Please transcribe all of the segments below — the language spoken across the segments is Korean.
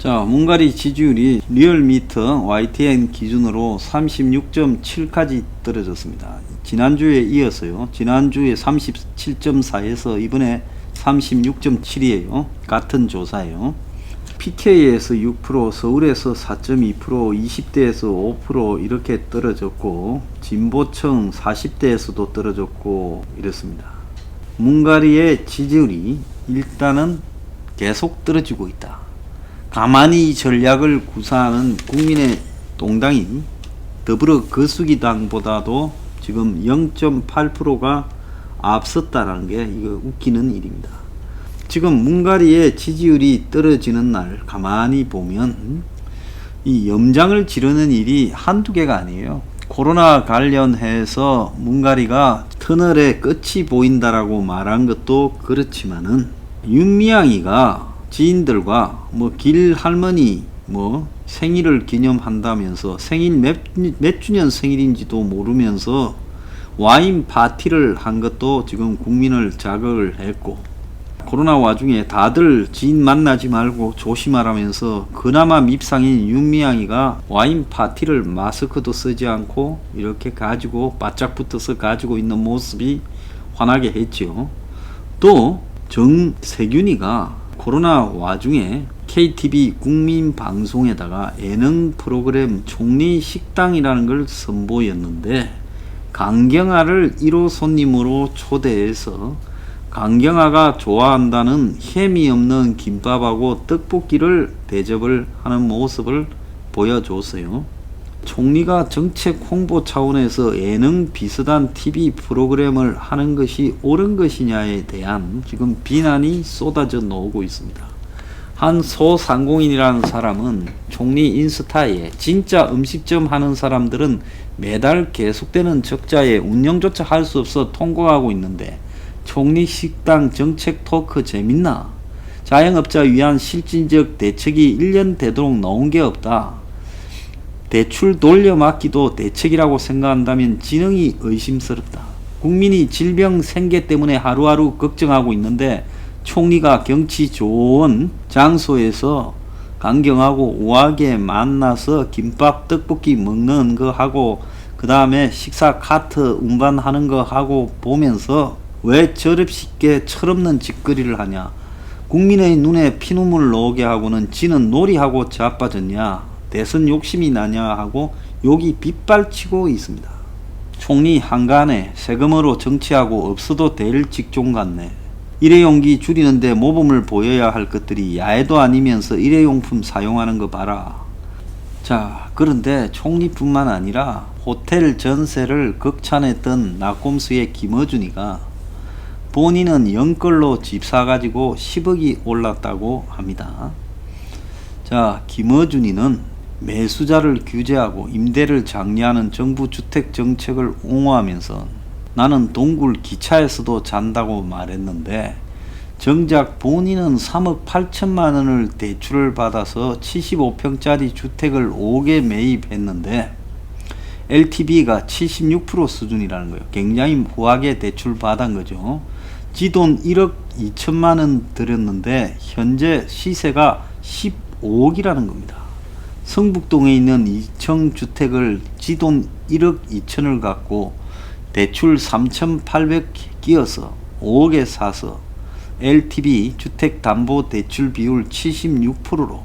자, 문가리 지지율이 리얼미터 YTN 기준으로 36.7까지 떨어졌습니다. 지난주에 이어서요. 지난주에 37.4에서 이번에 36.7이에요. 같은 조사예요. PK에서 6%, 서울에서 4.2%, 20대에서 5% 이렇게 떨어졌고, 진보층 40대에서도 떨어졌고 이렇습니다. 문가리의 지지율이 일단은 계속 떨어지고 있다. 가만히 전략을 구사하는 국민의 동당인 더불어 거수기당보다도 지금 0.8%가 앞섰다라는 게 이거 웃기는 일입니다. 지금 문가리의 지지율이 떨어지는 날 가만히 보면 이 염장을 지르는 일이 한두 개가 아니에요. 코로나 관련해서 문가리가 터널의 끝이 보인다라고 말한 것도 그렇지만은 윤미향이가 지인들과 길 할머니 생일을 기념한다면서 생일 몇 주년 생일인지도 모르면서 와인 파티를 한 것도 지금 국민을 자극을 했고, 코로나 와중에 다들 지인 만나지 말고 조심하라면서 그나마 밉상인 윤미향이가 와인 파티를 마스크도 쓰지 않고 이렇게 가지고 바짝 붙어서 가지고 있는 모습이 화나게 했죠. 또 정세균이가 코로나 와중에 KTV 국민방송에다가 예능 프로그램 총리식당이라는 걸 선보였는데, 강경화를 1호 손님으로 초대해서 강경화가 좋아한다는 햄이 없는 김밥하고 떡볶이를 대접을 하는 모습을 보여줬어요. 총리가 정책 홍보 차원에서 예능 비슷한 TV 프로그램을 하는 것이 옳은 것이냐에 대한 지금 비난이 쏟아져 나오고 있습니다. 한 소상공인이라는 사람은 총리 인스타에 진짜 음식점 하는 사람들은 매달 계속되는 적자에 운영조차 할 수 없어 통곡하고 있는데 총리 식당 정책 토크 재밌나? 자영업자 위한 실질적 대책이 1년 되도록 나온 게 없다. 대출 돌려막기도 대책이라고 생각한다면 지능이 의심스럽다. 국민이 질병 생계 때문에 하루하루 걱정하고 있는데 총리가 경치 좋은 장소에서 강경하고 우아하게 만나서 김밥 떡볶이 먹는 거 하고 그 다음에 식사 카트 운반하는 거 하고 보면서 왜 저럽게 철없는 짓거리를 하냐. 국민의 눈에 피눈물 나오게 하고는 지는 놀이하고 자빠졌냐. 대선 욕심이 나냐 하고 욕이 빗발치고 있습니다. 총리 한간에 세금으로 정치하고 없어도 될 직종 같네. 일회용기 줄이는데 모범을 보여야 할 것들이 야외도 아니면서 일회용품 사용하는 거 봐라. 자, 그런데 총리뿐만 아니라 호텔 전세를 극찬했던 낙곰수의 김어준이가 본인은 영걸로 집 사가지고 10억이 올랐다고 합니다. 자, 김어준이는 매수자를 규제하고 임대를 장려하는 정부 주택 정책을 옹호하면서 나는 동굴 기차에서도 잔다고 말했는데, 정작 본인은 3억 8천만 원을 대출을 받아서 75평짜리 주택을 5개 매입했는데 LTV가 76% 수준이라는 거예요. 굉장히 후하게 대출 받은 거죠. 지돈 1억 2천만 원 들였는데 현재 시세가 15억이라는 겁니다. 성북동에 있는 2층 주택을 지돈 1억 2천을 갖고 대출 3,800 끼어서 5억에 사서 LTV 주택담보대출 비율 76%로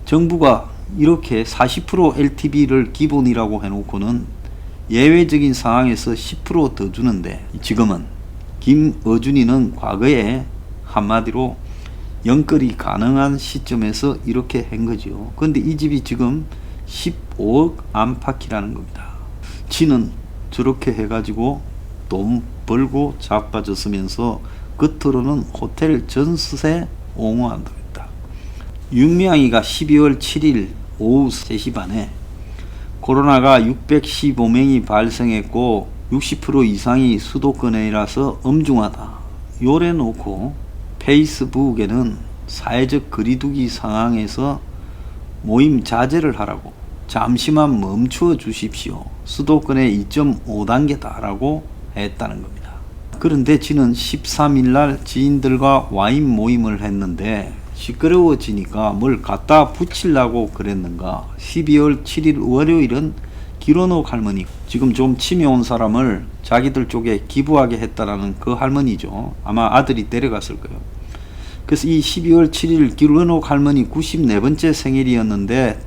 정부가 이렇게 40% LTV를 기본이라고 해놓고는 예외적인 상황에서 10% 더 주는데, 지금은 김어준이는 과거에 한마디로 영끌이 가능한 시점에서 이렇게 한 거죠. 근데 이 집이 지금 15억 안팎이라는 겁니다. 지는 저렇게 해가지고 돈 벌고 자빠졌으면서 겉으로는 호텔 전세 옹호한다고 했다. 윤미향이가 12월 7일 오후 3시 반에 코로나가 615명이 발생했고 60% 이상이 수도권이라서 엄중하다 요래 놓고 페이스북에는 사회적 거리두기 상황에서 모임 자제를 하라고, 잠시만 멈추어 주십시오, 수도권의 2.5단계다 라고 했다는 겁니다. 그런데 지는 13일 날 지인들과 와인 모임을 했는데 시끄러워지니까 뭘 갖다 붙이려고 그랬는가. 12월 7일 월요일은 기론옥 할머니, 지금 좀 치매 온 사람을 자기들 쪽에 기부하게 했다라는 그 할머니죠. 아마 아들이 데려갔을 거예요. 그래서 이 12월 7일 기론옥 할머니 94번째 생일이었는데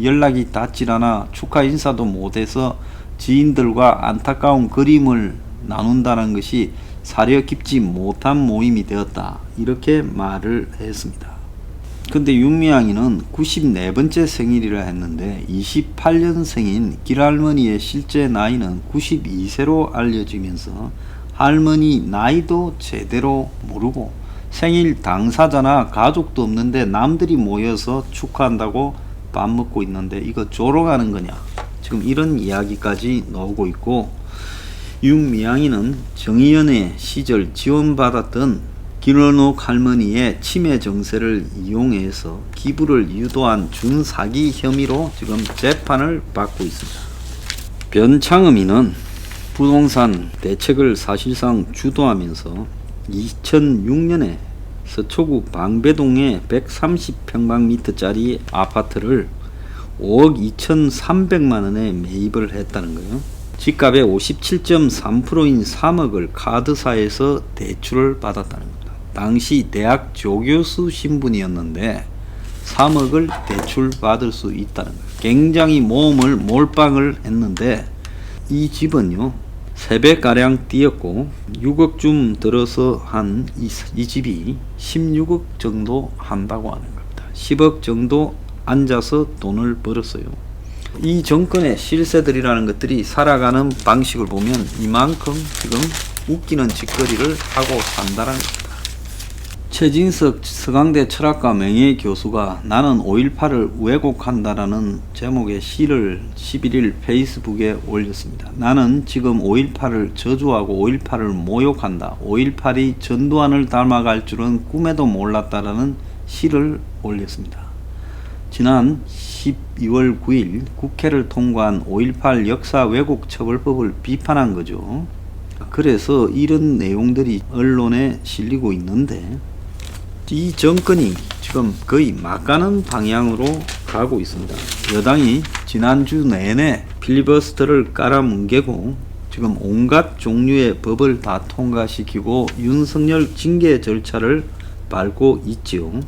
연락이 닿질 않아 축하 인사도 못해서 지인들과 안타까운 그림을 나눈다는 것이 사려 깊지 못한 모임이 되었다, 이렇게 말을 했습니다. 근데 윤미향이는 94번째 생일이라 했는데 28년생인 길할머니의 실제 나이는 92세로 알려지면서 할머니 나이도 제대로 모르고 생일 당사자나 가족도 없는데 남들이 모여서 축하한다고 밥 먹고 있는데 이거 조롱하는 거냐, 지금 이런 이야기까지 나오고 있고, 윤미향이는 정의연의 시절 지원받았던 기론옥 할머니의 치매 정세를 이용해서 기부를 유도한 준사기 혐의로 지금 재판을 받고 있습니다. 변창흠이는 부동산 대책을 사실상 주도하면서 2006년에 서초구 방배동의 130평방미터짜리 아파트를 5억 2,300만원에 매입을 했다는 거예요. 집값의 57.3%인 3억을 카드사에서 대출을 받았다는 겁니다. 당시 대학 조교수 신분이었는데 3억을 대출 받을 수 있다는 거예요. 굉장히 모험을 몰빵을 했는데 이 집은요 3배가량 뛰었고 6억쯤 들어서 한 이 집이 16억 정도 한다고 하는 겁니다. 10억 정도 앉아서 돈을 벌었어요. 이 정권의 실세들이라는 것들이 살아가는 방식을 보면 이만큼 지금 웃기는 짓거리를 하고 산다는 겁니다. 최진석 서강대 철학과 명예교수가 나는 5.18을 왜곡한다라는 제목의 시를 11일 페이스북에 올렸습니다. 나는 지금 5.18을 저주하고 5.18을 모욕한다. 5.18이 전두환을 닮아갈 줄은 꿈에도 몰랐다라는 시를 올렸습니다. 지난 12월 9일 국회를 통과한 5.18 역사 왜곡 처벌법을 비판한 거죠. 그래서 이런 내용들이 언론에 실리고 있는데 이 정권이 지금 거의 막가는 방향으로 가고 있습니다. 여당이 지난주 내내 필리버스터를 깔아뭉개고 지금 온갖 종류의 법을 다 통과시키고 윤석열 징계 절차를 밟고 있지요.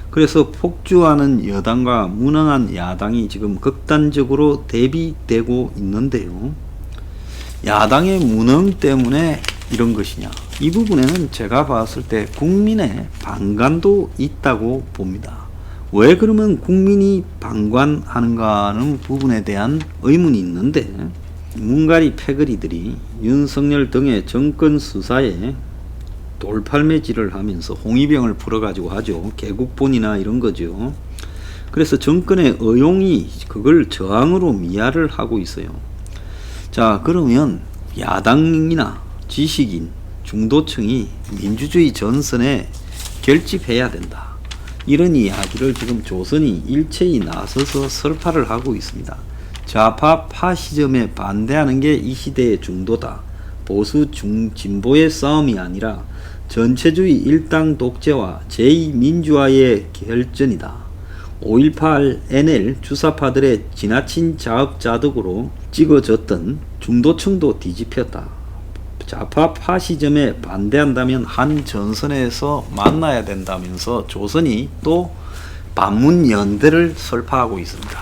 그래서 폭주하는 여당과 무능한 야당이 지금 극단적으로 대비되고 있는데요. 야당의 무능 때문에 이런 것이냐, 이 부분에는 제가 봤을 때 국민의 반감도 있다고 봅니다. 왜 그러면 국민이 반감하는가 하는 부분에 대한 의문이 있는데, 문가리 패거리들이 윤석열 등의 정권 수사에 돌팔매질을 하면서 홍위병을 풀어가지고 하죠. 개국본이나 이런 거죠. 그래서 정권의 의용이 그걸 저항으로 미화를 하고 있어요. 자, 그러면 야당이나 지식인, 중도층이 민주주의 전선에 결집해야 된다, 이런 이야기를 지금 조선이 일체히 나서서 설파를 하고 있습니다. 좌파 파시즘에 반대하는 게 이 시대의 중도다. 보수 진보의 싸움이 아니라 전체주의 일당 독재와 제2민주화의 결전이다. 5.18 NL 주사파들의 지나친 자업자득으로 찍어졌던 중도층도 뒤집혔다. 좌파 파시즘에 반대한다면 한 전선에서 만나야 된다면서 조선이 또 반문연대를 설파하고 있습니다.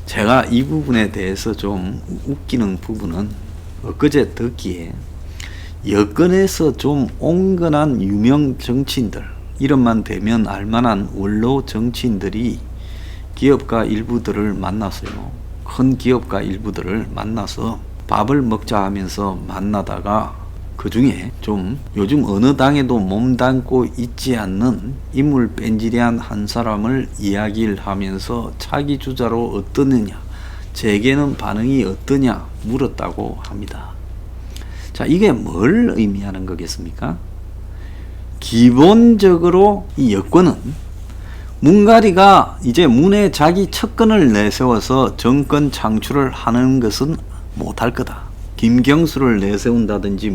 제가 이 부분에 대해서 좀 웃기는 부분은 엊그제 듣기에 여권에서 좀 온건한 유명 정치인들, 이름만 대면 알만한 원로 정치인들이 기업가 일부들을 만났어요. 큰 기업가 일부들을 만나서 밥을 먹자 하면서 만나다가 그 중에 좀 요즘 어느 당에도 몸담고 있지 않는 인물 뺀질이한 한 사람을 이야기를 하면서 차기 주자로 어떠느냐, 제게는 반응이 어떠냐 물었다고 합니다. 자, 이게 뭘 의미하는 거겠습니까? 기본적으로 이 여권은 문가리가 이제 문에 자기 척근을 내세워서 정권 창출을 하는 것은 못할 거다. 김경수를 내세운다든지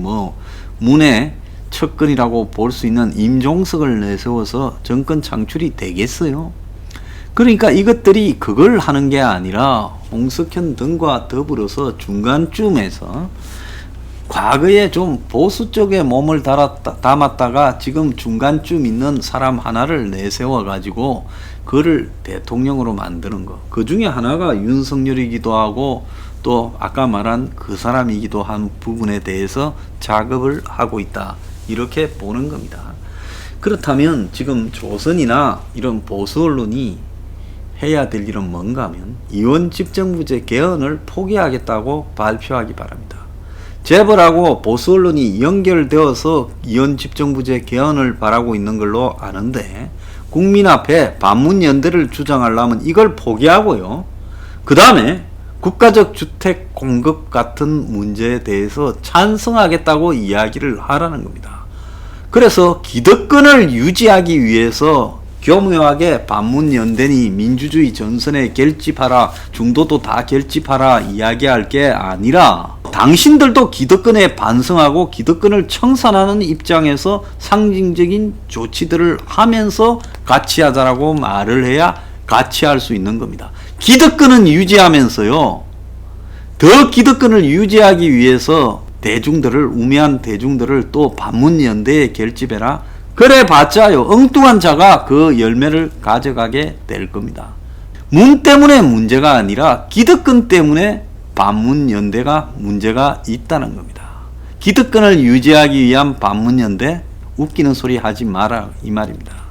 문에 척근이라고 볼 수 있는 임종석을 내세워서 정권 창출이 되겠어요? 그러니까 이것들이 그걸 하는 게 아니라 홍석현 등과 더불어서 중간쯤에서 과거에 좀 보수 쪽에 몸을 담았다가 지금 중간쯤 있는 사람 하나를 내세워 가지고 그를 대통령으로 만드는 거. 그 중에 하나가 윤석열이기도 하고 또 아까 말한 그 사람이기도 한 부분에 대해서 작업을 하고 있다. 이렇게 보는 겁니다. 그렇다면 지금 조선이나 이런 보수 언론이 해야 될 일은 뭔가 하면 이원집정부제 개헌을 포기하겠다고 발표하기 바랍니다. 재벌하고 보수 언론이 연결되어서 이원집정부제 개헌을 바라고 있는 걸로 아는데 국민 앞에 반문연대를 주장하려면 이걸 포기하고요. 그 다음에 국가적 주택 공급 같은 문제에 대해서 찬성하겠다고 이야기를 하라는 겁니다. 그래서 기득권을 유지하기 위해서 교묘하게 반문연대니 민주주의 전선에 결집하라, 중도도 다 결집하라 이야기할 게 아니라 당신들도 기득권에 반성하고 기득권을 청산하는 입장에서 상징적인 조치들을 하면서 같이 하자라고 말을 해야 같이 할 수 있는 겁니다. 기득권은 유지하면서요, 더 기득권을 유지하기 위해서 대중들을, 우매한 대중들을 또 반문연대에 결집해라. 그래 봤자요, 엉뚱한 자가 그 열매를 가져가게 될 겁니다. 문 때문에 문제가 아니라 기득권 때문에 반문연대가 문제가 있다는 겁니다. 기득권을 유지하기 위한 반문연대, 웃기는 소리 하지 마라 이 말입니다.